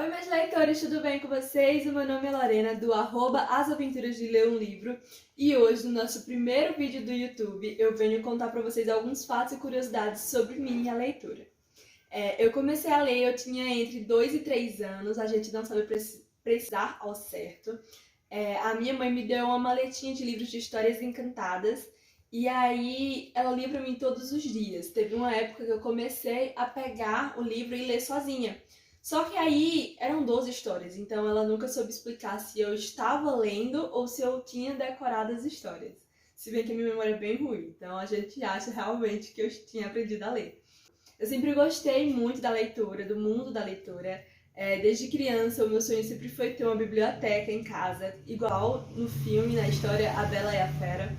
Oi, meus leitores, tudo bem com vocês? O meu nome é Lorena, do @As Aventuras de Ler um Livro. E hoje, no nosso primeiro vídeo do YouTube, eu venho contar para vocês alguns fatos e curiosidades sobre minha leitura. Eu comecei a ler, eu tinha entre 2 e 3 anos, a gente não sabe precisar ao certo. A minha mãe me deu uma maletinha de livros de histórias encantadas, e aí ela lia para mim todos os dias. Teve uma época que eu comecei a pegar o livro e ler sozinha. Só que aí eram 12 histórias, então ela nunca soube explicar se eu estava lendo ou se eu tinha decorado as histórias. Se bem que a minha memória é bem ruim, então a gente acha realmente que eu tinha aprendido a ler. Eu sempre gostei muito da leitura, do mundo da leitura. Desde criança, o meu sonho sempre foi ter uma biblioteca em casa, igual no filme, na história A Bela e a Fera.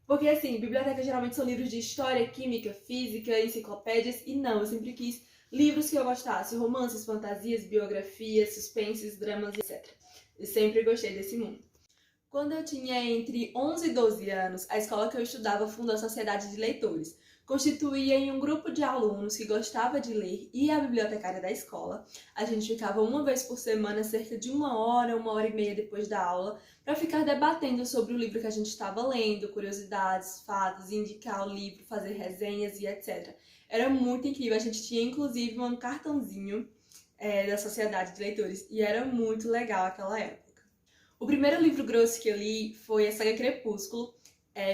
Porque assim, bibliotecas geralmente são livros de história, química, física, enciclopédias, e não, eu sempre quis livros que eu gostasse, romances, fantasias, biografias, suspenses, dramas, etc. Eu sempre gostei desse mundo. Quando eu tinha entre 11 e 12 anos, a escola que eu estudava fundou a Sociedade de Leitores. Constituía em um grupo de alunos que gostava de ler e a bibliotecária da escola. A gente ficava uma vez por semana, cerca de uma hora e meia depois da aula, para ficar debatendo sobre o livro que a gente estava lendo, curiosidades, fatos, indicar o livro, fazer resenhas e etc. Era muito incrível, a gente tinha inclusive um cartãozinho da Sociedade de Leitores e era muito legal aquela época. O primeiro livro grosso que eu li foi a saga Crepúsculo.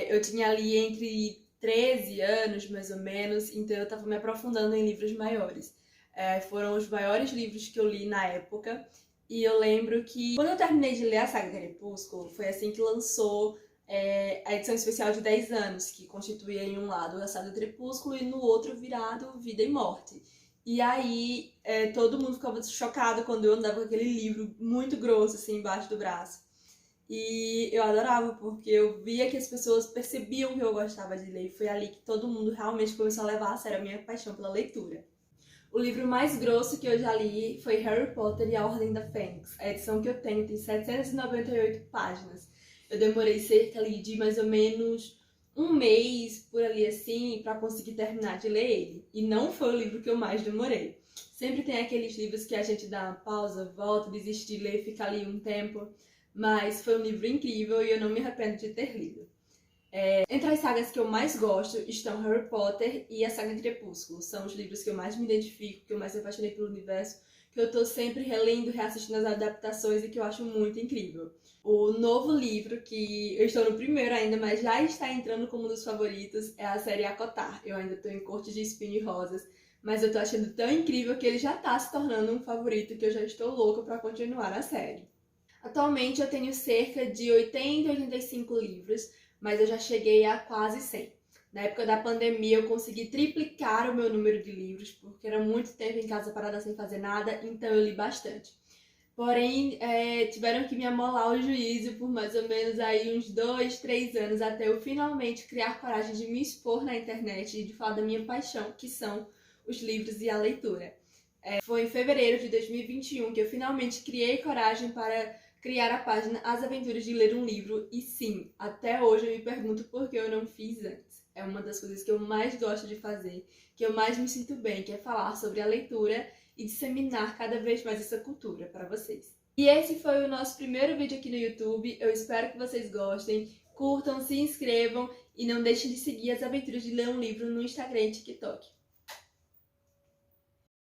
Eu tinha ali entre 13 anos, mais ou menos, então eu estava me aprofundando em livros maiores. Foram os maiores livros que eu li na época, e eu lembro que quando eu terminei de ler a saga Crepúsculo, foi assim que lançou a edição especial de 10 anos, que constituía em um lado a saga Crepúsculo e no outro virado Vida e Morte. E aí todo mundo ficava chocado quando eu andava com aquele livro muito grosso assim embaixo do braço. E eu adorava, porque eu via que as pessoas percebiam que eu gostava de ler. E foi ali que todo mundo realmente começou a levar a sério a minha paixão pela leitura. O livro mais grosso que eu já li foi Harry Potter e a Ordem da Fênix. A edição que eu tenho tem 798 páginas. Eu demorei cerca ali de mais ou menos um mês, por ali assim, para conseguir terminar de ler ele. E não foi o livro que eu mais demorei. Sempre tem aqueles livros que a gente dá uma pausa, volta, desiste de ler, fica ali um tempo. Mas foi um livro incrível e eu não me arrependo de ter lido. Entre as sagas que eu mais gosto estão Harry Potter e a saga Crepúsculo. São os livros que eu mais me identifico, que eu mais me apaixonei pelo universo, que eu tô sempre relendo, reassistindo as adaptações e que eu acho muito incrível. O novo livro, que eu estou no primeiro ainda, mas já está entrando como um dos favoritos, é a série ACOTAR. Eu ainda estou em Corte de Espinho e Rosas, mas eu tô achando tão incrível que ele já está se tornando um favorito, que eu já estou louca para continuar a série. Atualmente eu tenho cerca de 80 a 85 livros, mas eu já cheguei a quase 100. Na época da pandemia eu consegui triplicar o meu número de livros, porque era muito tempo em casa parada sem fazer nada, então eu li bastante. Porém, tiveram que me amolar o juízo por mais ou menos aí uns 2, 3 anos, até eu finalmente criar coragem de me expor na internet e de falar da minha paixão, que são os livros e a leitura. Foi em fevereiro de 2021 que eu finalmente criei coragem para criar a página As Aventuras de Ler um Livro, e sim, até hoje eu me pergunto por que eu não fiz antes. É uma das coisas que eu mais gosto de fazer, que eu mais me sinto bem, que é falar sobre a leitura e disseminar cada vez mais essa cultura para vocês. E esse foi o nosso primeiro vídeo aqui no YouTube, eu espero que vocês gostem, curtam, se inscrevam e não deixem de seguir As Aventuras de Ler um Livro no Instagram e TikTok.